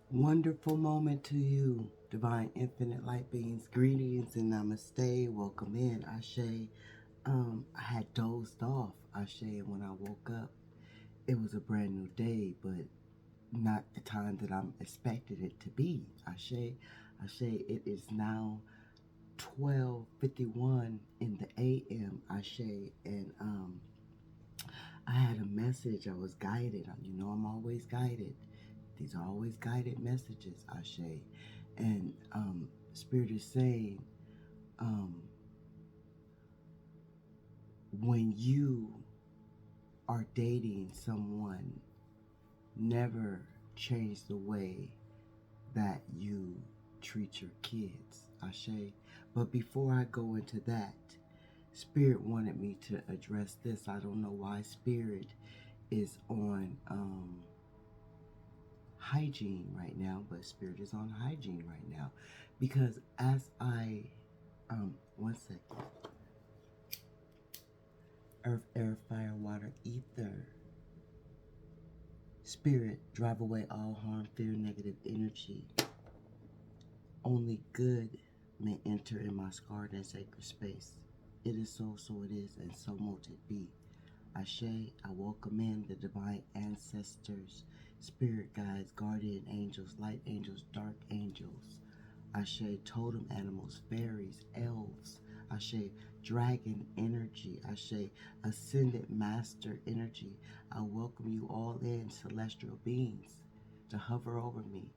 Wonderful moment to you, divine infinite light beings. Greetings and namaste. Welcome in, Ashe. I had dozed off, Ashe, and when I woke up, it was a brand new day, but not the time that I'm expected it to be. Ashe, Ashe. It is now 12:51 in the AM, Ashe, and I had a message. I was guided. I'm always guided. These are always guided messages, Ashe. And Spirit is saying, um, when you are dating someone, never change the way that you treat your kids, Ashe. But before I go into that, Spirit wanted me to address this. I don't know why Spirit is on hygiene right now, but Spirit is on hygiene right now. Because as one second. Earth, air, fire, water, ether. Spirit, drive away all harm, fear, negative energy. Only good may enter in my scarred and sacred space. It is so, so it is, and so mote it be. Ashe, I welcome in the divine ancestors, spirit guides, guardian angels, light angels, dark angels. Ashe, totem animals, fairies, elves. Ashe, dragon energy. Ashe, ascended master energy. I welcome you all in, celestial beings, to hover over me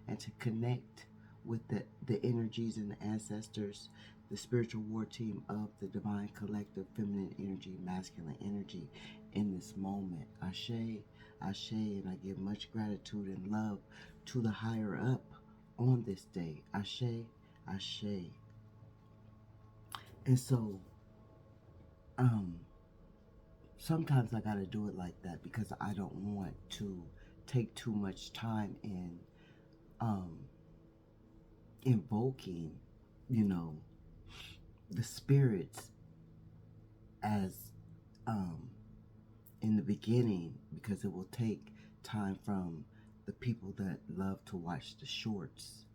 and to connect with the energies and the ancestors, the spiritual war team of the divine collective, feminine energy, masculine energy in this moment. Ashe, Ashe, and I give much gratitude and love to the higher up on this day. Ashe, Ashe. And so, um, sometimes I gotta do it like that because I don't want to take too much time in um, invoking, you know, the spirits as um, in the beginning, because it will take time from the people that love to watch the shorts,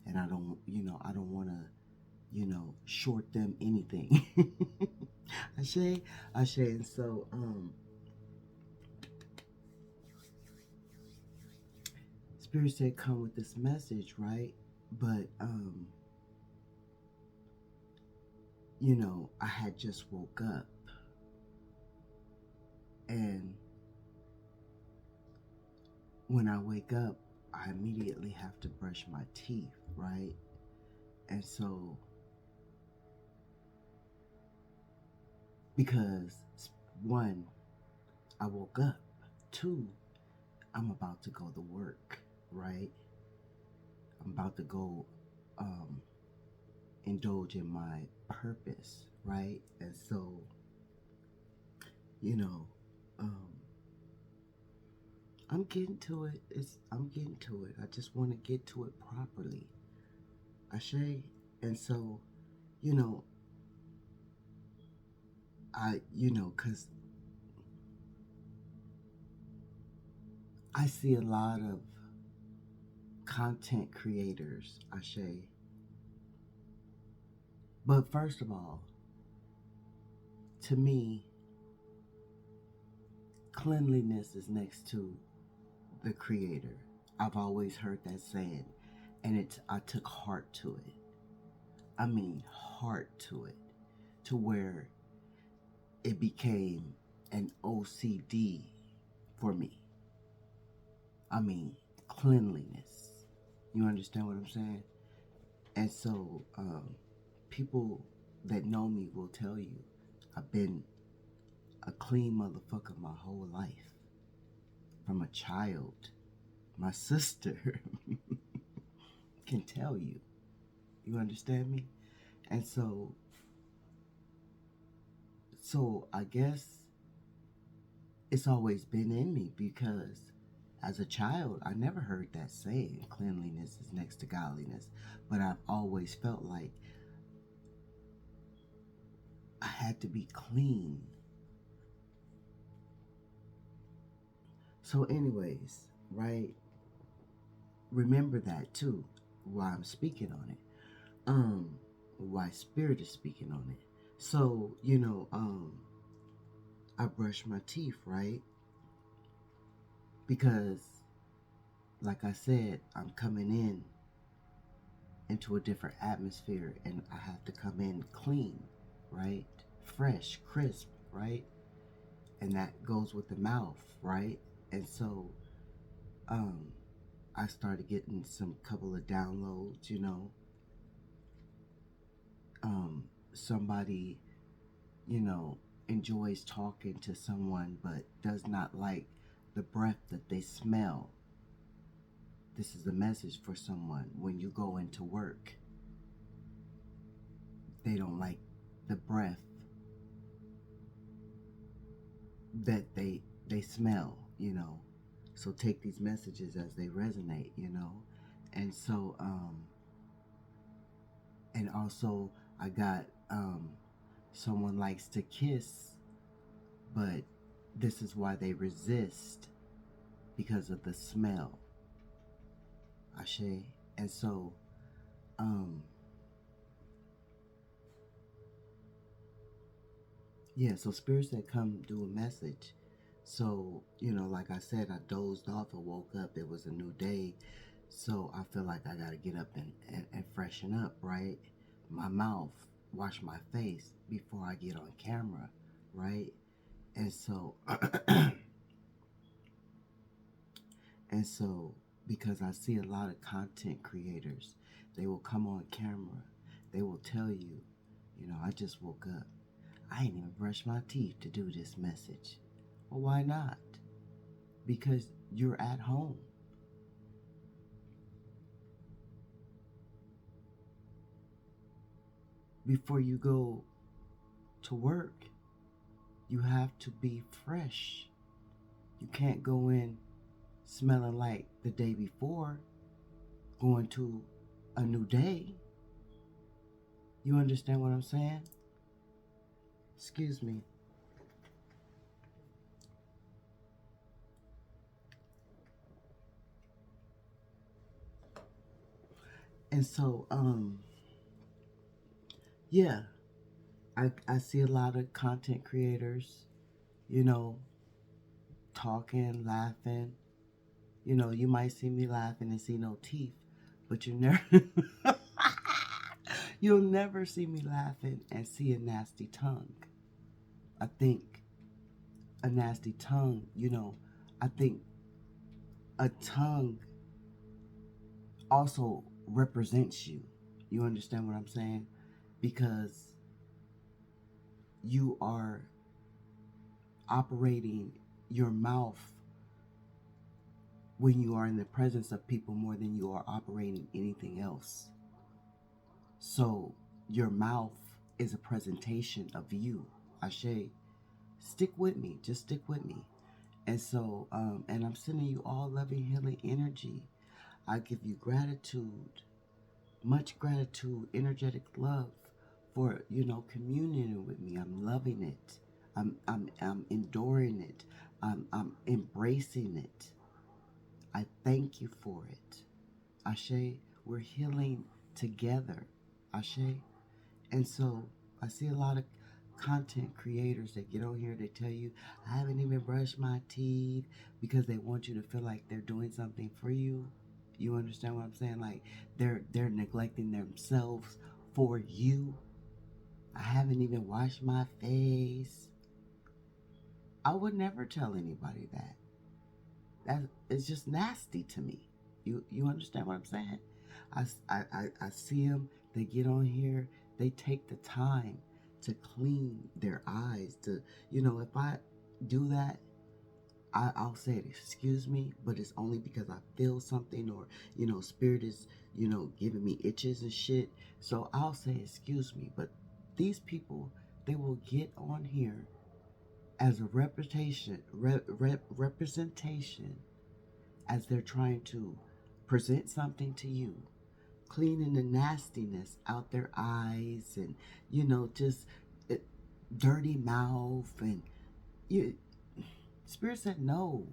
and I don't want to, short them anything. Ashe, Ashe, and so Spirit said come with this message, right? But I had just woke up, and when I wake up, I immediately have to brush my teeth, right? And so, because one, I woke up, two, I'm about to go to work, right? I'm about to go indulge in my purpose, right? And so, you know, um, I'm getting to it. I'm getting to it. I just want to get to it properly. Ashe. And so, you know, cause I see a lot of content creators, Ashe. But first of all, to me, cleanliness is next to the creator. I've always heard that saying, and I took heart to it. I mean, heart to it, to where it became an OCD for me. I mean, cleanliness. You understand what I'm saying? And so, people that know me will tell you I've been a clean motherfucker my whole life. From a child. My sister can tell you. You understand me? And so I guess it's always been in me because as a child, I never heard that saying, cleanliness is next to godliness. But I've always felt like I had to be clean. So anyways, right? remember that too while I'm speaking on it. Um, why Spirit is speaking on it. So, I brush my teeth, right? Because, like I said, I'm coming into a different atmosphere and I have to come in clean, right? Fresh, crisp, right? And that goes with the mouth, right? And so, um, I started getting some couple of downloads, somebody, you know, enjoys talking to someone but does not like the breath that they smell. This is a message for someone. When you go into work, they don't like the breath that they smell, So take these messages as they resonate. And so and also I got someone likes to kiss, but this is why they resist, because of the smell. Ashe. And so um yeah, so spirits that come do a message. So, like I said, I dozed off and woke up. It was a new day. So I feel like I got to get up and freshen up, right? My mouth, wash my face before I get on camera, right? And so, and so, because I see a lot of content creators, they will come on camera. They will tell you, I just woke up. I ain't even brushed my teeth to do this message. Well, why not? Because you're at home. Before you go to work, you have to be fresh. You can't go in smelling like the day before, going to a new day. You understand what I'm saying? Excuse me. And so, yeah, I see a lot of content creators, you know, talking, laughing. You might see me laughing and see no teeth, but you never you'll never see me laughing and see a nasty tongue. I think a nasty tongue, I think a tongue also represents you. You understand what I'm saying? Because you are operating your mouth when you are in the presence of people more than you are operating anything else. So your mouth is a presentation of you. Ashe, stick with me. Just stick with me. And so, and I'm sending you all loving, healing energy. I give you gratitude, much gratitude, energetic love for, communing with me. I'm loving it. I'm enduring it. I'm embracing it. I thank you for it. Ashe, we're healing together. Ashe. And so I see a lot of content creators that get on here, they tell you, I haven't even brushed my teeth, because they want you to feel like they're doing something for you. You understand what I'm saying? Like they're neglecting themselves for you. I haven't even washed my face. I would never tell anybody that. That is just nasty to me. You understand what I'm saying? I see them. They get on here. They take the time to clean their eyes. If I do that, I'll say, excuse me, but it's only because I feel something, or spirit is giving me itches and shit. So I'll say, excuse me. But these people, they will get on here as a representation, as they're trying to present something to you, cleaning the nastiness out their eyes, and just uh, dirty mouth, and you. Spirit said no.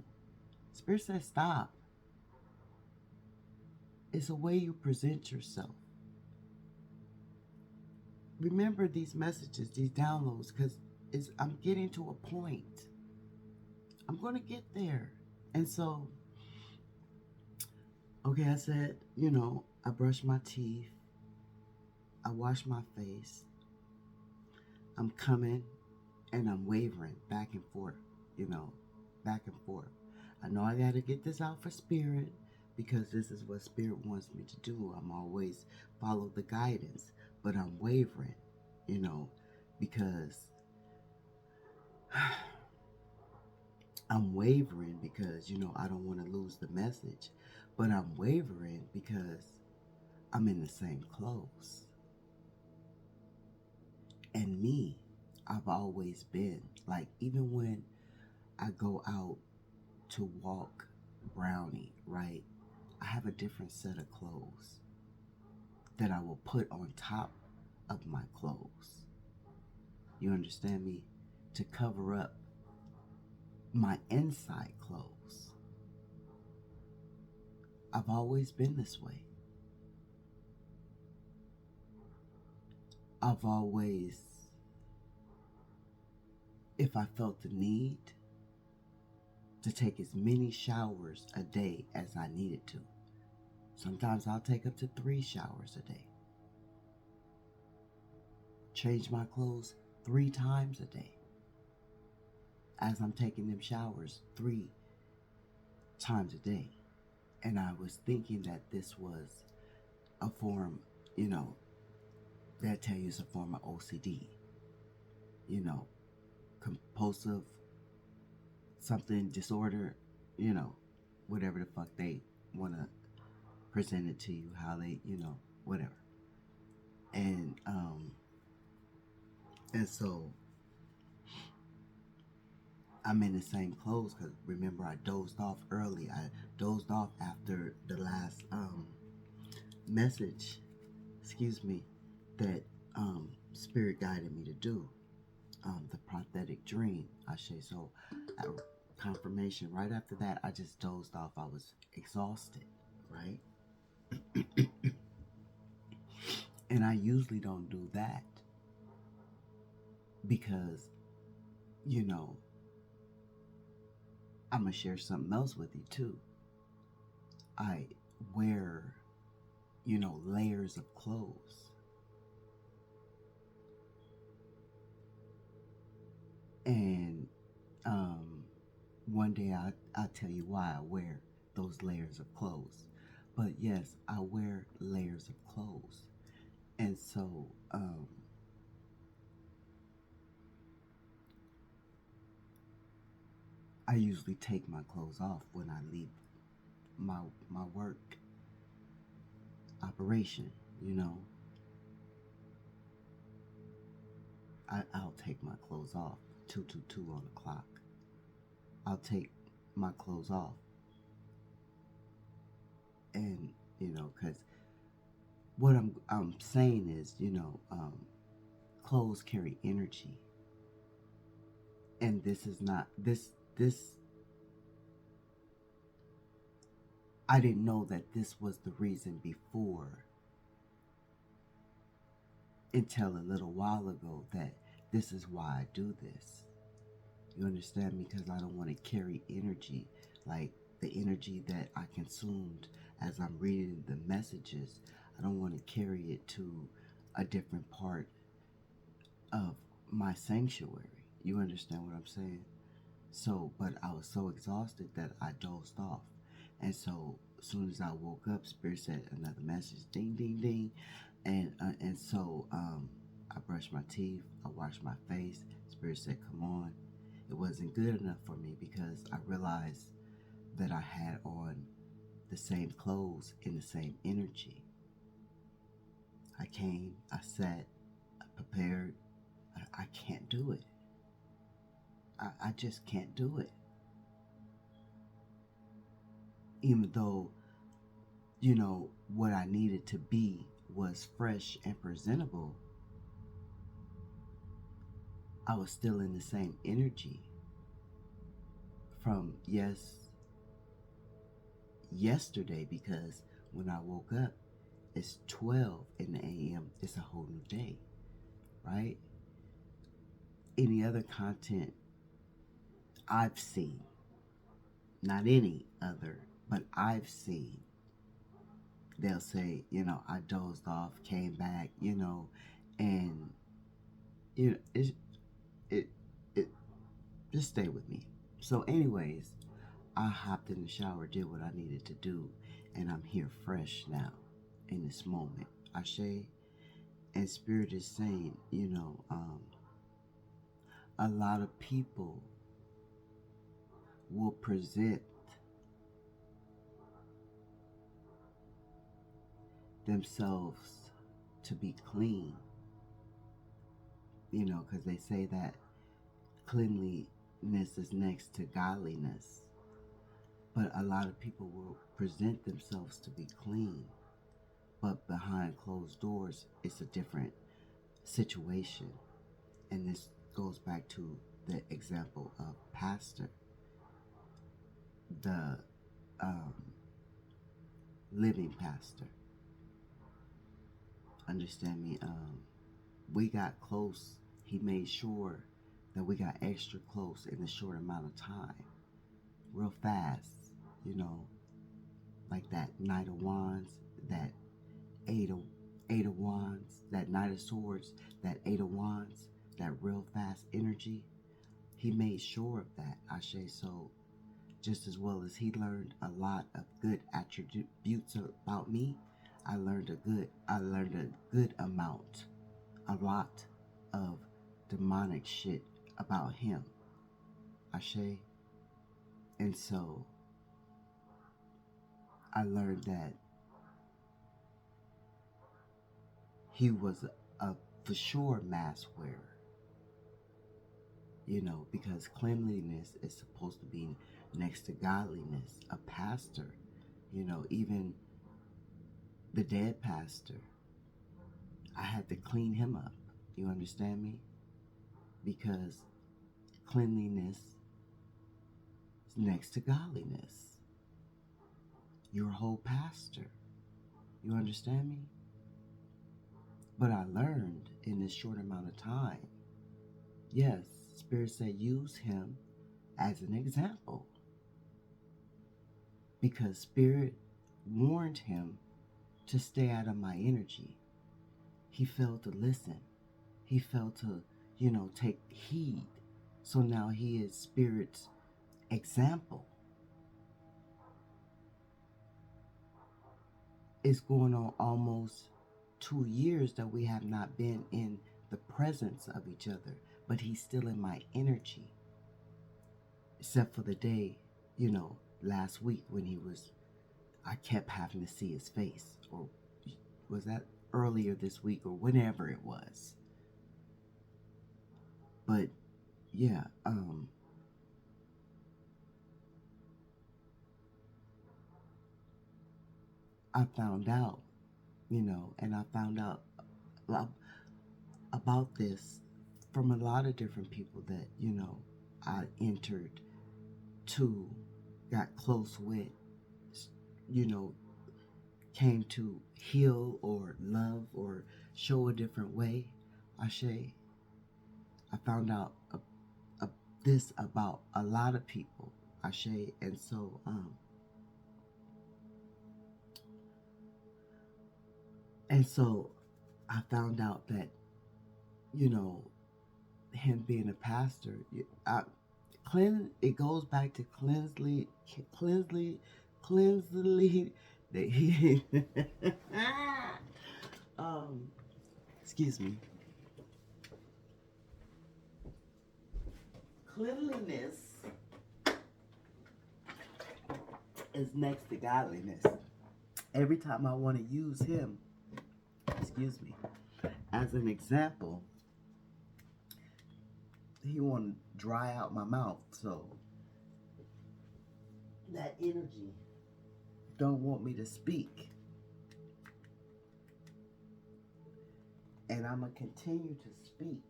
Spirit said stop. It's a way you present yourself. Remember these messages, these downloads, because I'm getting to a point. I'm going to get there. And so, okay, I said, I brush my teeth, I wash my face, I'm coming, and I'm wavering back and forth, back and forth. I know I got to get this out for spirit because this is what spirit wants me to do. I'm always follow the guidance, but I'm wavering, because I'm wavering because, I don't want to lose the message, but I'm wavering because I'm in the same clothes. And me, I've always been like, even when I go out to walk Brownie, right? I have a different set of clothes that I will put on top of my clothes. You understand me? To cover up my inside clothes. I've always been this way. I've always, if I felt the need to take as many showers a day as I needed to. Sometimes I'll take up to 3 showers a day. Change my clothes 3 times a day. As I'm taking them showers 3 times a day. And I was thinking that this was a form, that tell you it's a form of OCD. Compulsive something disorder, whatever the fuck they want to present it to you, how they, whatever. And so I'm in the same clothes because remember I dozed off early. I dozed off after the last message, that spirit guided me to do, the prophetic dream, I say. So confirmation right after that, I just dozed off. I was exhausted, right? And I usually don't do that because, I'm going to share something else with you too. I wear, layers of clothes. And one day I'll tell you why I wear those layers of clothes. But yes, I wear layers of clothes. And so I usually take my clothes off when I leave my work operation, I'll take my clothes off. 222 on the clock. I'll take my clothes off. And, because what I'm saying is, clothes carry energy. And this is not, this, I didn't know that this was the reason before until a little while ago that this is why I do this. You understand me? Because I don't want to carry energy, like the energy that I consumed as I'm reading the messages. I don't want to carry it to a different part of my sanctuary. You understand what I'm saying? So, but I was so exhausted that I dozed off. And so, as soon as I woke up, Spirit said another message, ding, ding, ding. And so, I brushed my teeth, I washed my face. Spirit said, come on. It wasn't good enough for me because I realized that I had on the same clothes in the same energy. I came, I sat, I prepared. I can't do it. I just can't do it. Even though, what I needed to be was fresh and presentable, I was still in the same energy from yesterday, because when I woke up, it's 12 in the a.m. It's a whole new day, right? Any other content I've seen, not any other, but I've seen, they'll say, I dozed off, came back, and it it just stay with me. So anyways, I hopped in the shower, did what I needed to do, and I'm here fresh now in this moment. Ashe. And Spirit is saying, a lot of people will present themselves to be clean, because they say that cleanliness is next to godliness. But a lot of people will present themselves to be clean, but behind closed doors, it's a different situation. And this goes back to the example of pastor, the living pastor. Understand me? We got close. He made sure that we got extra close in a short amount of time, real fast. Like that Knight of Wands, that Eight of Wands, that Knight of Swords, that Eight of Wands, that real fast energy. He made sure of that, Ashe. So just as well as he learned a lot of good attributes about me, I learned a good amount, a lot of demonic shit about him, Ashe. And so I learned that he was a for sure mask wearer, because cleanliness is supposed to be next to godliness. A pastor, even the dead pastor, I had to clean him up. You understand me? Because cleanliness is next to godliness. You're a whole pastor. You understand me? But I learned in this short amount of time, yes, Spirit said use him as an example. Because Spirit warned him to stay out of my energy. He failed to listen. He failed to, take heed. So now he is Spirit's example. It's going on almost 2 years that we have not been in the presence of each other, but he's still in my energy. Except for the day, last week when I kept having to see his face. Or was that earlier this week or whenever it was? But yeah, I found out, and I found out about this from a lot of different people that, I entered to, got close with, came to heal or love or show a different way, Ashe. I found out this about a lot of people, Ashe. And so, I found out that, him being a pastor, it goes back to cleansly, that he, excuse me. Cleanliness is next to godliness. Every time I want to use him, excuse me, as an example, he want to dry out my mouth. So that energy don't want me to speak. And I'm going to continue to speak.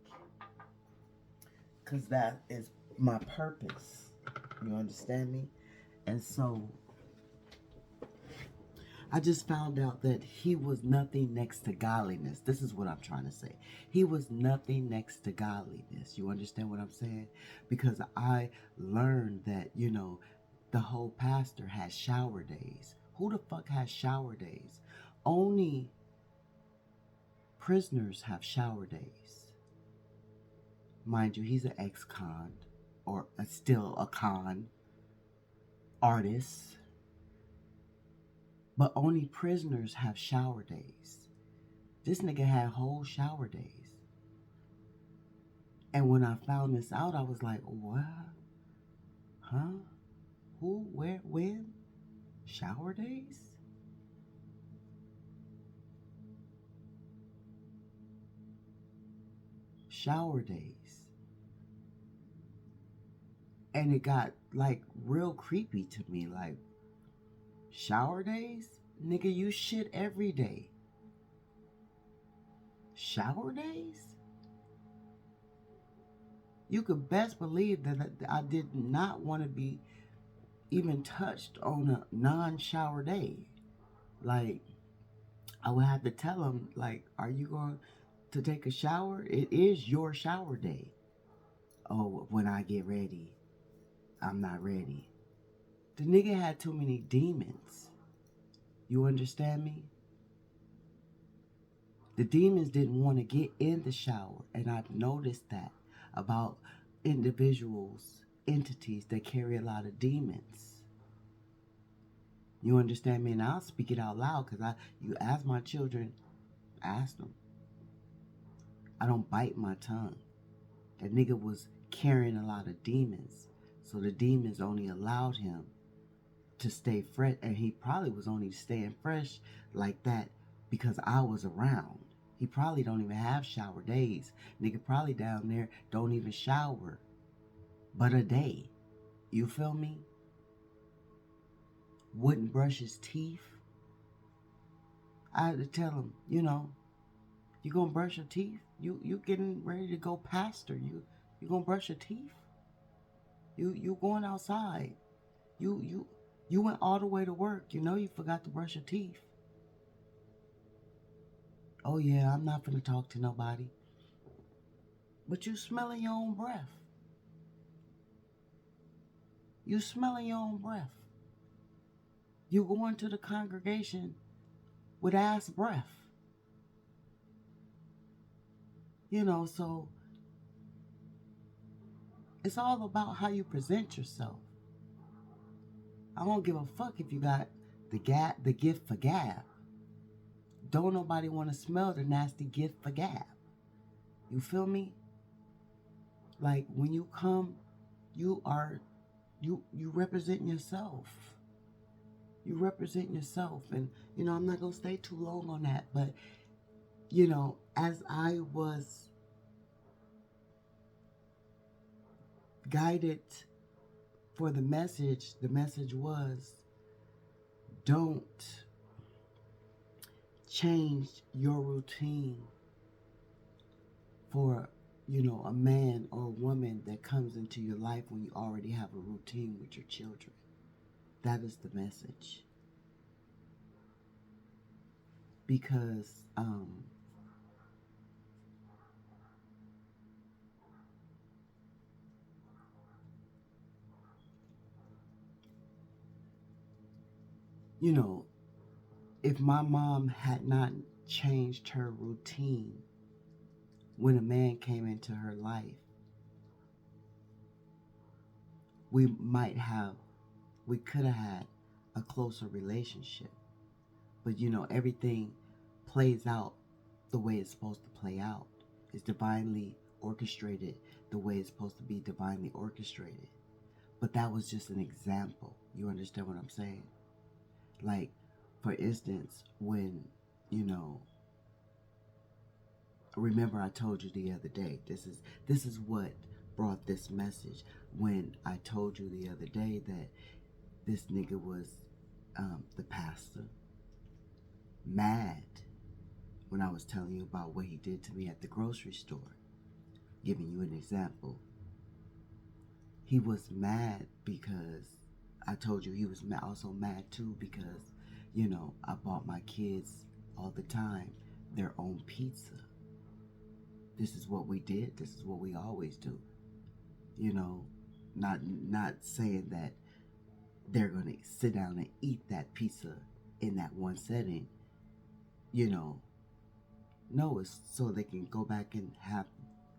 Because that is my purpose. You understand me? And so I just found out that he was nothing next to godliness. This is what I'm trying to say. He was nothing next to godliness. You understand what I'm saying? Because I learned that, the whole pastor has shower days. Who the fuck has shower days? Only prisoners have shower days. Mind you, he's an ex-con, or still a con artist. But only prisoners have shower days. This nigga had whole shower days. And when I found this out, I was like, what? Huh? Who? Where? When? Shower days? Shower days. And it got like real creepy to me. Like, shower days? Nigga, you shit every day. Shower days? You could best believe that I did not want to be even touched on a non-shower day. Like, I would have to tell him, like, are you going to take a shower? It is your shower day. Oh, when I get ready, I'm not ready. The nigga had too many demons. You understand me? The demons didn't want to get in the shower. And I've noticed that about individuals, entities that carry a lot of demons. You understand me? And I'll speak it out loud because you ask my children, ask them. I don't bite my tongue. That nigga was carrying a lot of demons. So the demons only allowed him to stay fresh. And he probably was only staying fresh like that because I was around. He probably don't even have shower days. Nigga probably down there don't even shower but a day. You feel me? Wouldn't brush his teeth. I had to tell him, you gonna brush your teeth? You getting ready to go pastor. You gonna brush your teeth? You going outside. You went all the way to work. You forgot to brush your teeth. Oh yeah, I'm not gonna talk to nobody. But you smelling your own breath. You smelling your own breath. You going to the congregation with ass breath. So it's all about how you present yourself. I don't give a fuck if you got the gift for gab. Don't nobody want to smell the nasty gift for gab. You feel me? Like when you come, you represent yourself. You represent yourself. And I'm not gonna stay too long on that, but as I was guided for the message was, don't change your routine for a man or a woman that comes into your life when you already have a routine with your children. That is the message. Because if my mom had not changed her routine when a man came into her life, we could have had a closer relationship. But everything plays out the way it's supposed to play out. It's divinely orchestrated the way it's supposed to be divinely orchestrated. But that was just an example. You understand what I'm saying? Like, for instance, when, remember I told you the other day, this is what brought this message. When I told you the other day that this nigga was the pastor, mad when I was telling you about what he did to me at the grocery store, giving you an example. He was mad because I told you he was also mad too because, I bought my kids all the time their own pizza. This is what we did. This is what we always do. You know, not saying that they're going to sit down and eat that pizza in that one setting. You know, no, it's so they can go back and have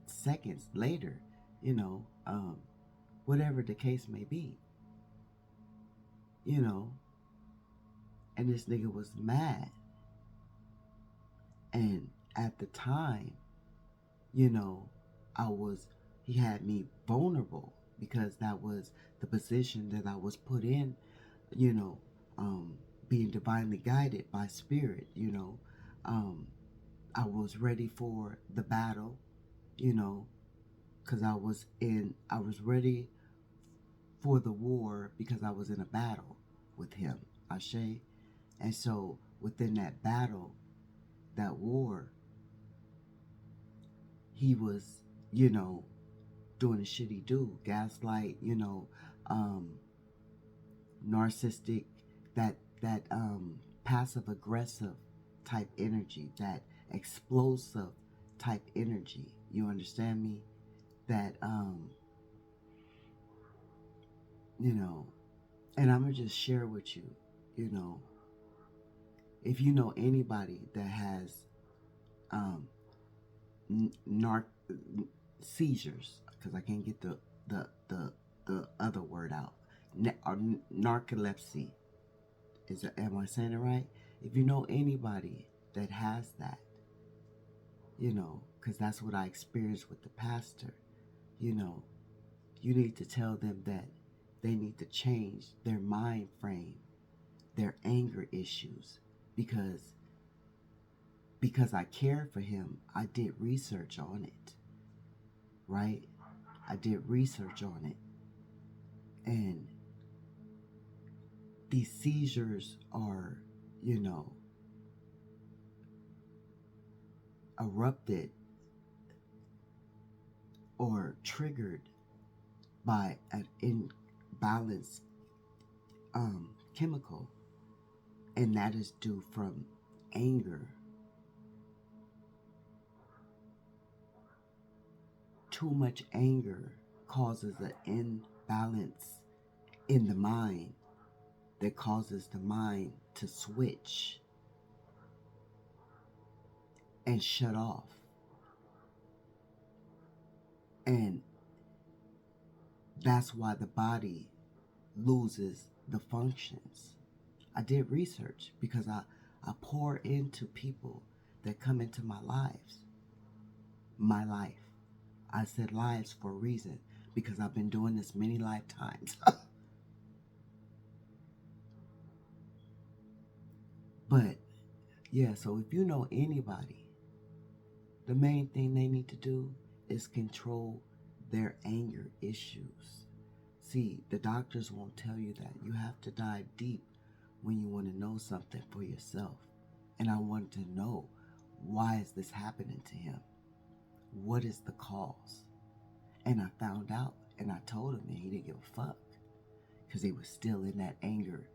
seconds later. You know, whatever the case may be. You know, and this nigga was mad. And at the time, you know, he had me vulnerable because that was the position that I was put in, you know, being divinely guided by spirit, I was ready for the battle, you know, because I was ready for the war because I was in a battle with him, Ashe. And so within that battle, that war, he was, doing the shit he do, gaslight, narcissistic, that passive aggressive type energy, that explosive type energy. You understand me? That and I'm gonna just share with you, you know, if you know anybody that has narc seizures, because I can't get the other word out, or narcolepsy. Am I saying it right? If you know anybody that has that, because that's what I experienced with the pastor, you need to tell them that they need to change their mind frame, their anger issues, because I cared for him, I did research on it, right? I did research on it. And these seizures are, erupted or triggered by an imbalanced chemical, and that is due from anger. Too much anger causes an imbalance in the mind that causes the mind to switch and shut off. And that's why the body loses the functions. I did research because I pour into people that come into my lives. My life. I said lives for a reason, because I've been doing this many lifetimes. But yeah, so if you know anybody, the main thing they need to do is control their anger issues. See, the doctors won't tell you that. You have to dive deep when you want to know something for yourself. And I wanted to know, why is this happening to him? What is the cause? And I found out, and I told him, and he didn't give a fuck, because he was still in that anger,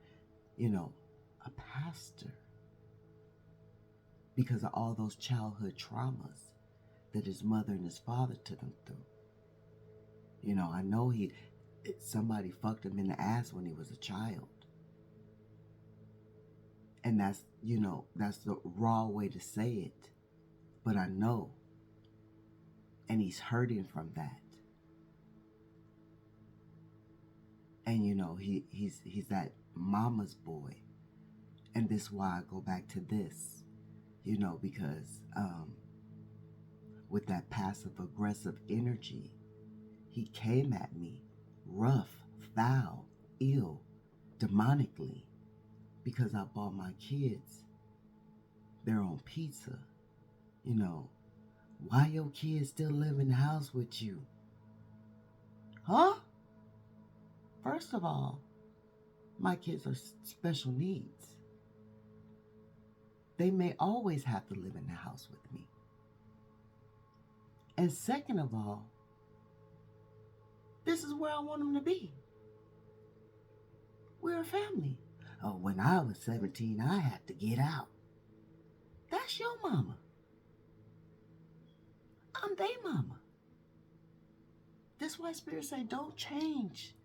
a pastor, because of all those childhood traumas that his mother and his father took him through. I know somebody fucked him in the ass when he was a child. And that's the raw way to say it. But I know. And he's hurting from that. And he's that mama's boy. And this is why I go back to this, because with that passive aggressive energy, he came at me rough, foul, ill, demonically, because I bought my kids their own pizza. Why your kids still live in the house with you? Huh? First of all, my kids are special needs. They may always have to live in the house with me. And second of all, this is where I want them to be. We're a family. Oh, when I was 17, I had to get out. That's your mama. I'm they mama. That's why Spirit say don't change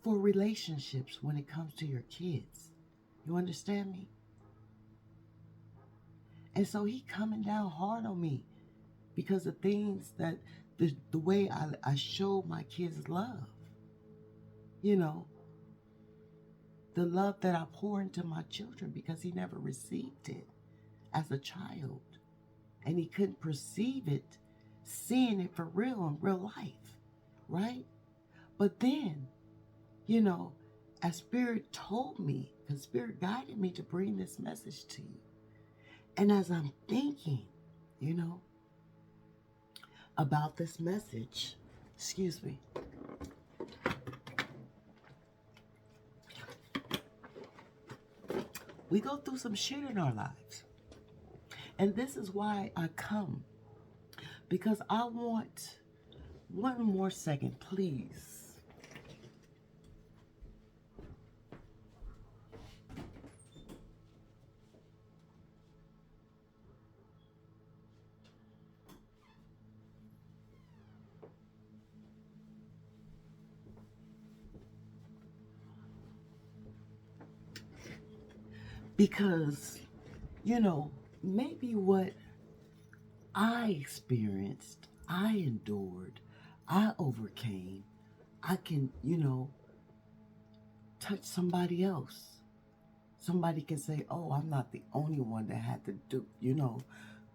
for relationships when it comes to your kids. You understand me? And so he coming down hard on me because of things that the way I show my kids love. You know, the love that I pour into my children because he never received it as a child. And he couldn't perceive it, seeing it for real in real life, right? But then, you know, as Spirit told me, because Spirit guided me to bring this message to you. And as I'm thinking, you know, about this message, excuse me, we go through some shit in our lives. And this is why I come. Because I want one more second, please. Because, you know, maybe what I experienced, I endured, I overcame, I can, you know, touch somebody else. Somebody can say, oh, I'm not the only one that had to do, you know,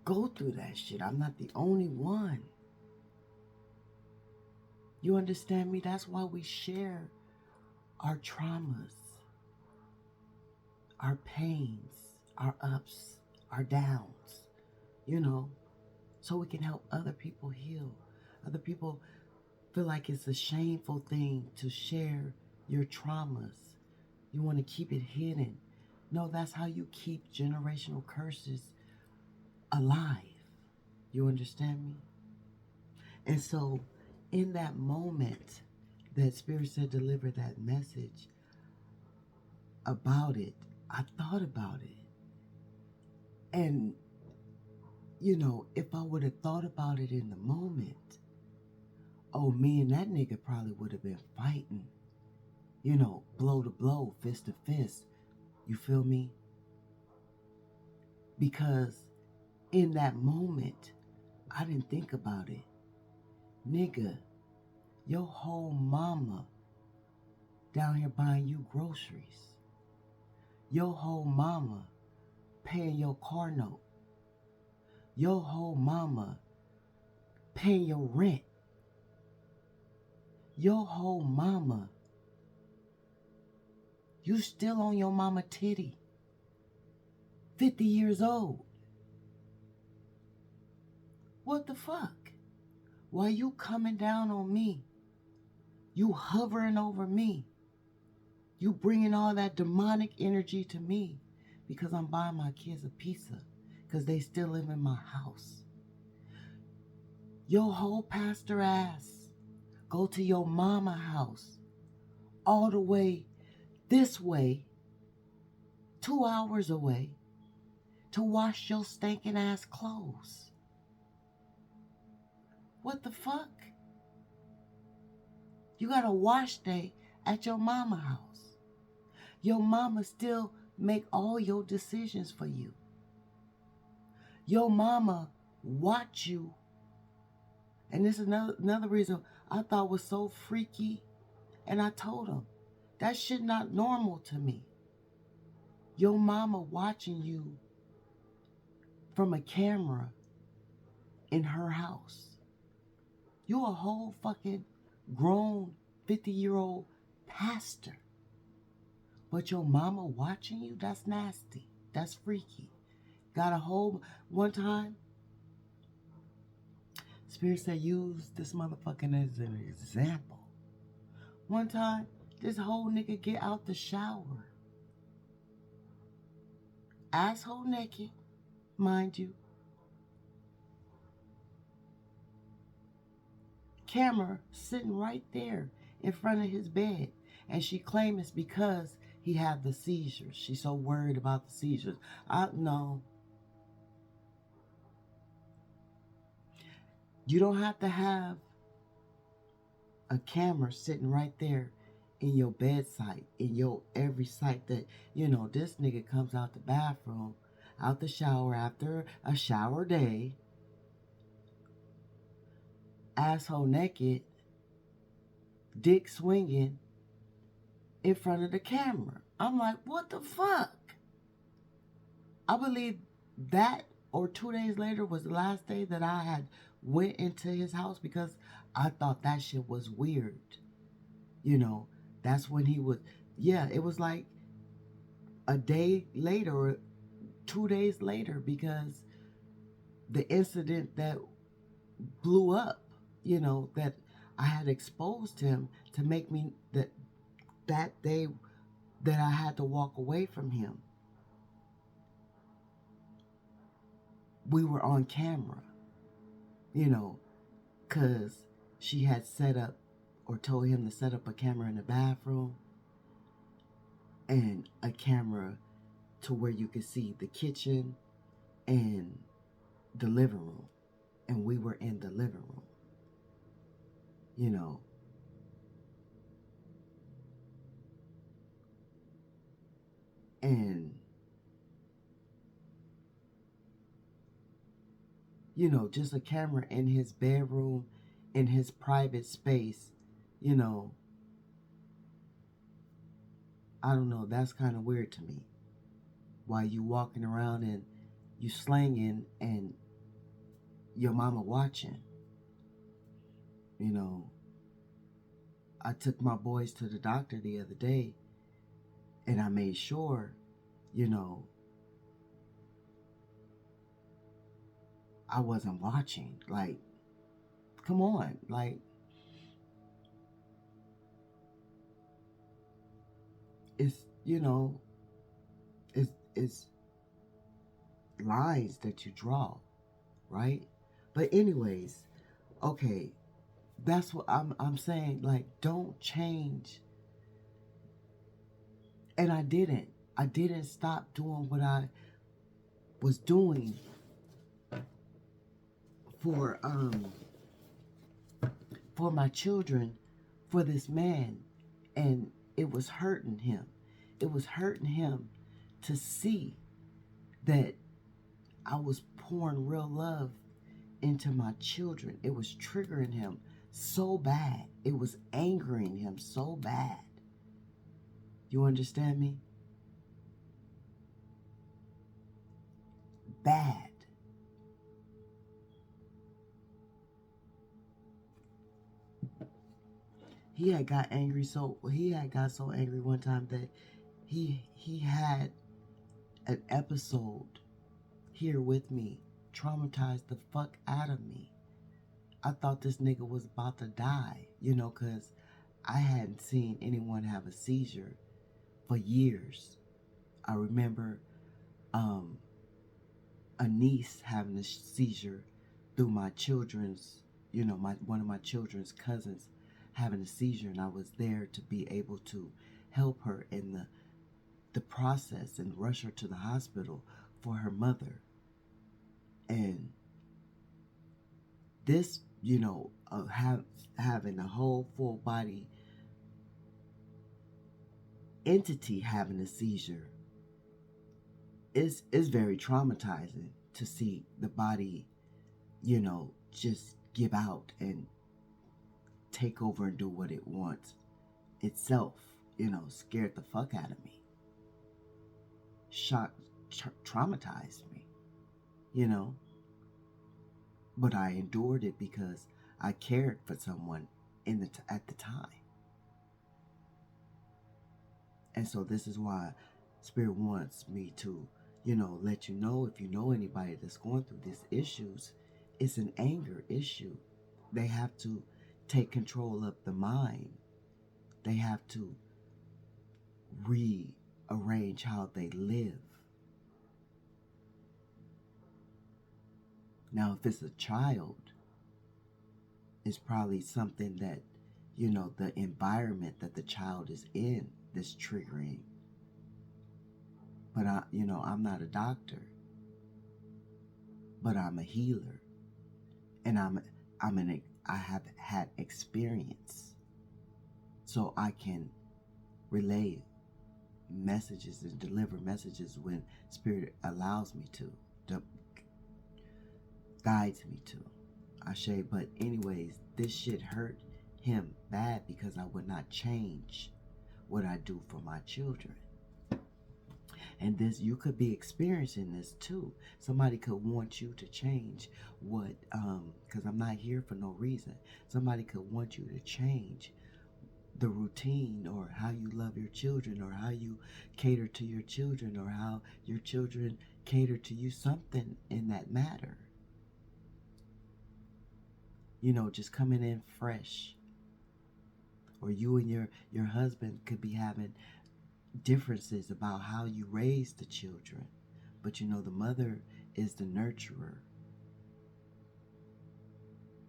go through that shit. I'm not the only one. You understand me? That's why we share our traumas, our pains, our ups, our downs, you know, so we can help other people heal. Other people feel like it's a shameful thing to share your traumas. You want to keep it hidden. No, that's how you keep generational curses alive. You understand me? And so in that moment that Spirit said deliver that message about it, I thought about it. And, you know, if I would have thought about it in the moment, oh, me and that nigga probably would have been fighting. You know, blow to blow, fist to fist. You feel me? Because in that moment, I didn't think about it. Nigga, your whole mama down here buying you groceries. Your whole mama paying your car note. Your whole mama paying your rent. Your whole mama, you still on your mama titty. 50 years old. What the fuck? Why you coming down on me? You hovering over me. You bringing all that demonic energy to me because I'm buying my kids a pizza because they still live in my house. Your whole pastor ass go to your mama house all the way this way, 2 hours away, to wash your stinking ass clothes. What the fuck? You got a wash day at your mama house. Your mama still make all your decisions for you. Your mama watch you. And this is another reason I thought was so freaky. And I told him, that shit not normal to me. Your mama watching you from a camera in her house. You a whole fucking grown 50-year-old pastor. But your mama watching you, that's nasty. That's freaky. Got a whole, one time, Spirit said use this motherfucking as an example. One time, this whole nigga get out the shower. Asshole naked, mind you. Camera sitting right there in front of his bed. And she claims it's because he had the seizures. She's so worried about the seizures. I no. You don't have to have a camera sitting right there in your bedside, in your every sight that, this nigga comes out the bathroom, out the shower after a shower day, asshole naked, dick swinging in front of the camera. I'm like, what the fuck? I believe that or 2 days later was the last day that I had went into his house because I thought that shit was weird. That's when he was, yeah, it was like a day later or 2 days later because the incident that blew up, that I had exposed him to make me that day that I had to walk away from him. We were on camera, because she had set up or told him to set up a camera in the bathroom and a camera to where you could see the kitchen and the living room. And we were in the living room, and, just a camera in his bedroom, in his private space, I don't know, that's kind of weird to me. While you walking around and you slanging and your mama watching, I took my boys to the doctor the other day and I made sure, I wasn't watching. Like, come on. Like, it's, it's lines that you draw, right? But anyways, okay, that's what I'm saying. Like, don't change. And I didn't stop doing what I was doing for my children, for this man, and it was hurting him. It was hurting him to see that I was pouring real love into my children. It was triggering him so bad. It was angering him so bad. You understand me? Bad. He had got so angry one time that he had an episode here with me, traumatized the fuck out of me. I thought this nigga was about to die, because I hadn't seen anyone have a seizure for years. I remember a niece having a seizure through my children's, one of my children's cousins having a seizure, and I was there to be able to help her in the process and rush her to the hospital for her mother. And this, having a whole full body entity having a seizure is very traumatizing to see the body, just give out and take over and do what it wants itself, scared the fuck out of me. Shocked, traumatized me, But I endured it because I cared for someone at the time. And so this is why Spirit wants me to, let you know, if you know anybody that's going through these issues, it's an anger issue. They have to take control of the mind. They have to rearrange how they live. Now, if it's a child, it's probably something that, the environment that the child is in that's triggering. But I'm not a doctor, but I'm a healer, and I have had experience, so I can relay messages and deliver messages when Spirit allows me to guides me to. But anyways, this shit hurt him bad because I would not change what I do for my children. And this, you could be experiencing this too. Somebody could want you to change what, because I'm not here for no reason. Somebody could want you to change the routine, or how you love your children, or how you cater to your children, or how your children cater to you, something in that matter. Just coming in fresh. Or you and your husband could be having differences about how you raise the children. But the mother is the nurturer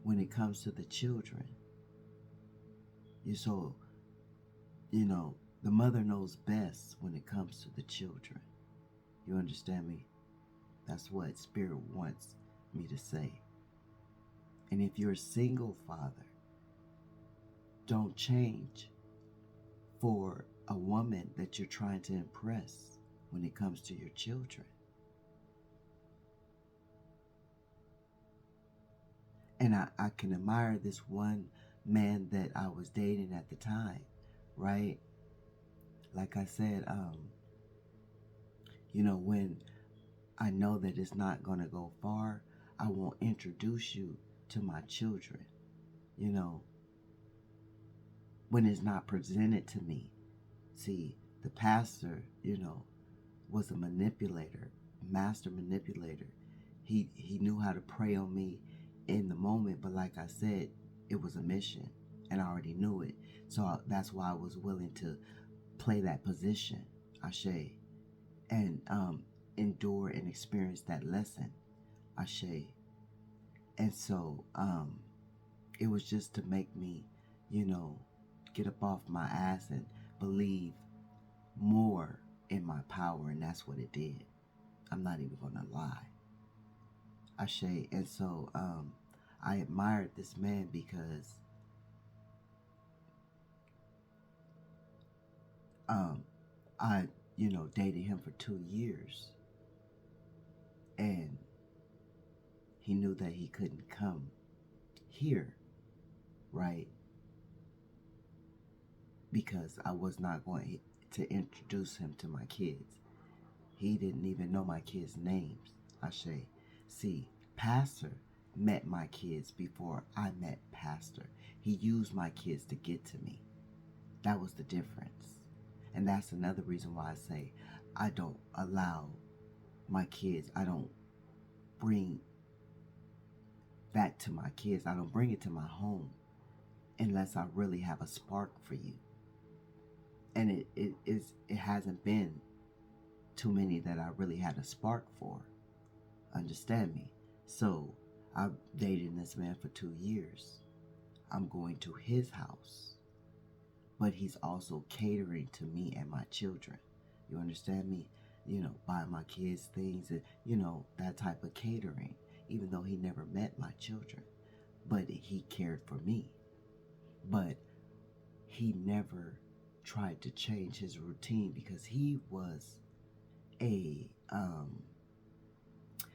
when it comes to the children. So, the mother knows best when it comes to the children. You understand me? That's what Spirit wants me to say. And if you're a single father, don't change for a woman that you're trying to impress when it comes to your children. And I can admire this one man that I was dating at the time, right? Like I said, when I know that it's not going to go far, I won't introduce you to my children, when it's not presented to me. See, the pastor, was a manipulator, master manipulator. He knew how to prey on me in the moment, but like I said, it was a mission, and I already knew it. So that's why I was willing to play that position, Ashe, and endure and experience that lesson, Ashe. And so it was just to make me, get up off my ass and believe more in my power, and that's what it did. I'm not even gonna lie, Ashe. And so I admired this man because I dated him for 2 years, and he knew that he couldn't come here, right? Because I was not going to introduce him to my kids. He didn't even know my kids' names, Ashe. See, Pastor met my kids before I met Pastor. He used my kids to get to me. That was the difference. And that's another reason why I say I don't allow my kids, I don't bring that to my kids. I don't bring it to my home unless I really have a spark for you. And it hasn't been too many that I really had a spark for. Understand me? So I've dated this man for 2 years. I'm going to his house, but he's also catering to me and my children. You understand me? Buying my kids things and, that type of catering, even though he never met my children, but he cared for me. But he never tried to change his routine because he was a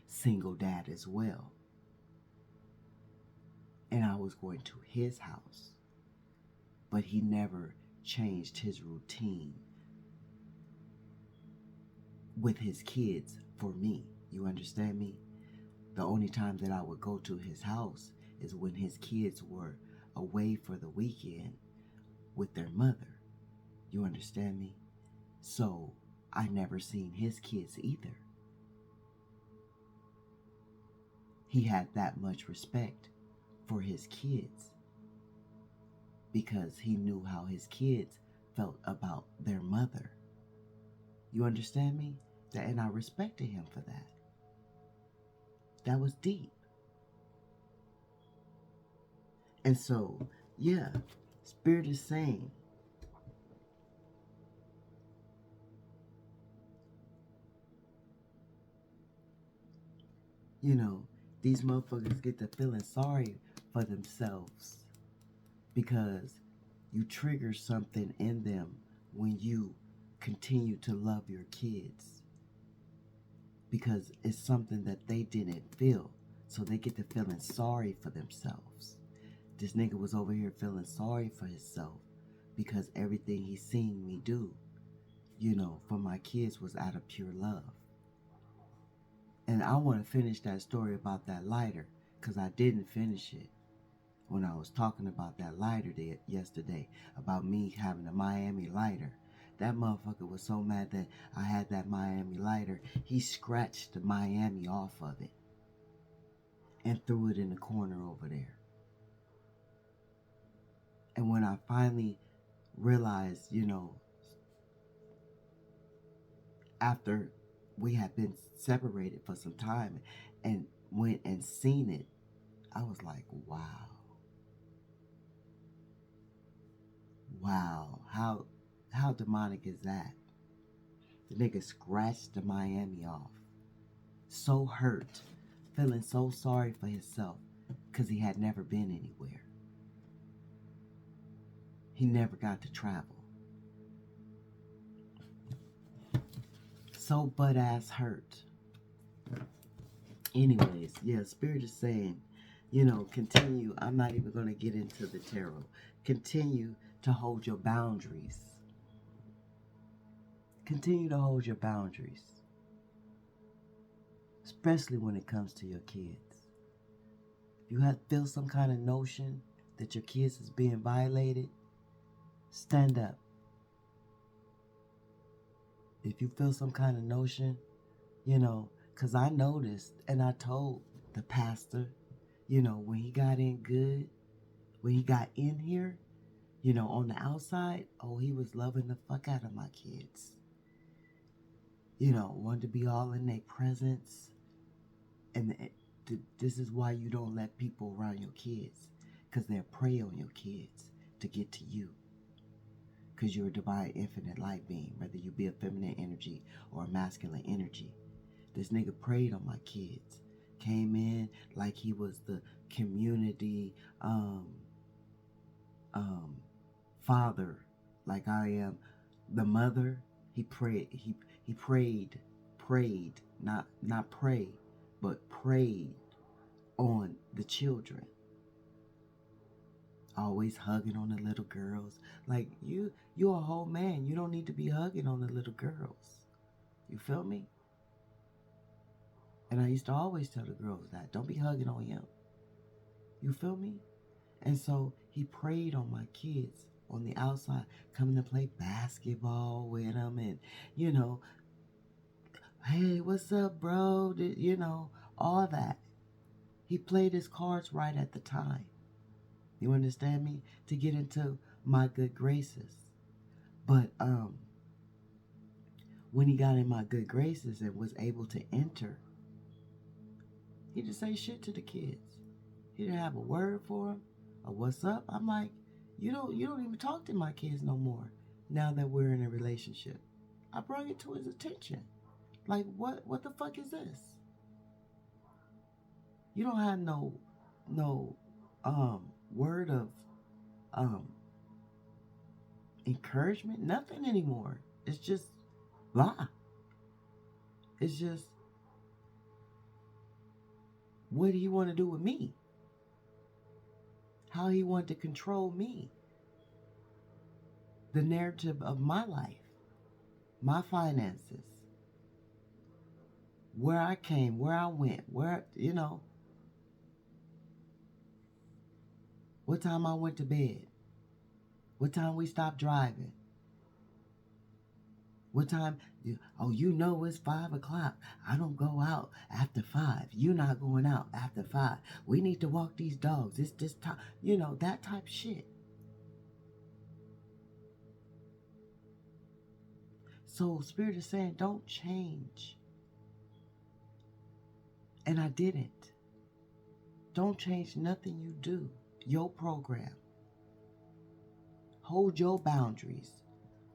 single dad as well. And I was going to his house, but he never changed his routine with his kids for me. You understand me? The only time that I would go to his house is when his kids were away for the weekend with their mother. You understand me? So I never seen his kids either. He had that much respect for his kids because he knew how his kids felt about their mother. You understand me? And I respected him for that. That was deep. And so, yeah, Spirit is saying, You know, these motherfuckers get to feeling sorry for themselves because you trigger something in them when you continue to love your kids, because it's something that they didn't feel. So they get to feeling sorry for themselves. This nigga was over here feeling sorry for himself because everything he seen me do, you know, for my kids was out of pure love. And I want to finish that story about that lighter, because I didn't finish it when I was talking about that lighter yesterday, about me having a Miami lighter. That motherfucker was so mad that I had that Miami lighter, he scratched the Miami off of it and threw it in the corner over there. And when I finally realized, you know, after we had been separated for some time and went and seen it, I was like, wow. Wow, how demonic is that? The nigga scratched the Miami off. So hurt, feeling so sorry for himself because he had never been anywhere. He never got to travel. So butt ass hurt. Anyways, yeah, Spirit is saying, you know, continue. I'm not even going to get into the tarot. Continue to hold your boundaries. Continue to hold your boundaries. Especially when it comes to your kids. If you feel some kind of notion that your kids is being violated, stand up. If you feel some kind of notion, you know, because I noticed and I told the pastor, you know, when he got in good, when he got in here, you know, on the outside, oh, he was loving the fuck out of my kids. You know, wanted to be all in their presence. And this is why you don't let people around your kids, because they'll prey on your kids to get to you. Because you're a divine infinite light being, whether you be a feminine energy or a masculine energy. This nigga preyed on my kids. Came in like he was the community father, like I am the mother. He prayed. He prayed, not pray, but prayed on the children. Always hugging on the little girls. Like, you're a whole man. You don't need to be hugging on the little girls. You feel me? And I used to always tell the girls that. Don't be hugging on him. You feel me? And so he preyed on my kids on the outside, coming to play basketball with them. And, you know, hey, what's up, bro? You know, all that. He played his cards right at the time. You understand me? To get into my good graces. But when he got in my good graces and was able to enter, he didn't say shit to the kids. He didn't have a word for them or what's up. I'm like, you don't even talk to my kids no more now that we're in a relationship. I brought it to his attention. Like, what the fuck is this? You don't have no word of encouragement, nothing anymore. It's just blah. It's just, what do you want to do with me? How he wanted to control me. The narrative of my life, my finances, where I came, where I went, where, you know, what time I went to bed, what time we stopped driving, what time, you know it's 5 o'clock. I don't go out after 5. You're not going out after 5. We need to walk these dogs. It's this time, you know, that type shit. So Spirit is saying, don't change. And I didn't. Don't change nothing you do. Your program. Hold your boundaries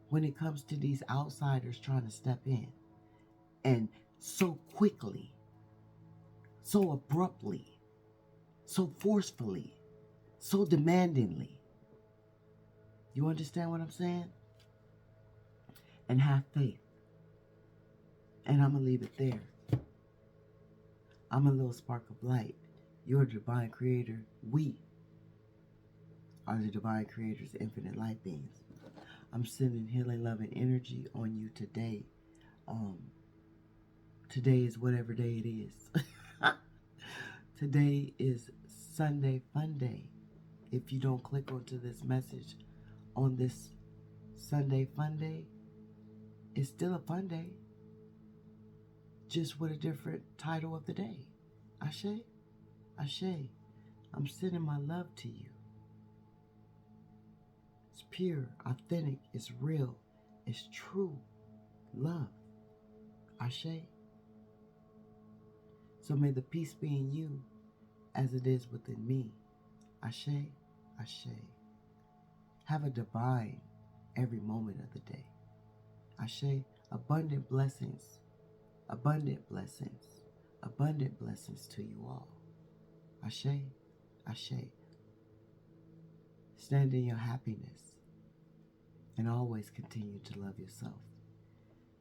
when it comes to these outsiders trying to step in. And so quickly so abruptly, so forcefully, so demandingly. You understand what I'm saying? And have faith. And I'm going to leave it there. I'm a little spark of light. You're the divine creator. We are the divine creators, infinite light beings. I'm sending healing, love, and energy on you today. Today is whatever day it is. Today is Sunday Fun Day. If you don't click onto this message on this Sunday Fun Day, it's still a fun day, just with a different title of the day. Ashe, Ashe, I'm sending my love to you. It's pure, authentic, it's real, it's true love. Ashe. So may the peace be in you as it is within me. Ashe, Ashe. Have a divine every moment of the day. Ashe, abundant blessings, abundant blessings, abundant blessings to you all. Ashe, Ashe. Stand in your happiness and always continue to love yourself.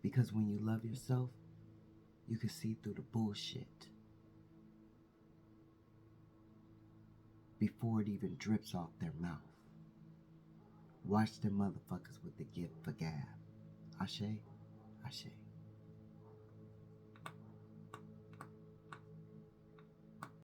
Because when you love yourself, you can see through the bullshit before it even drips off their mouth. Watch them motherfuckers with the gift for gab. Ashe, Ashe.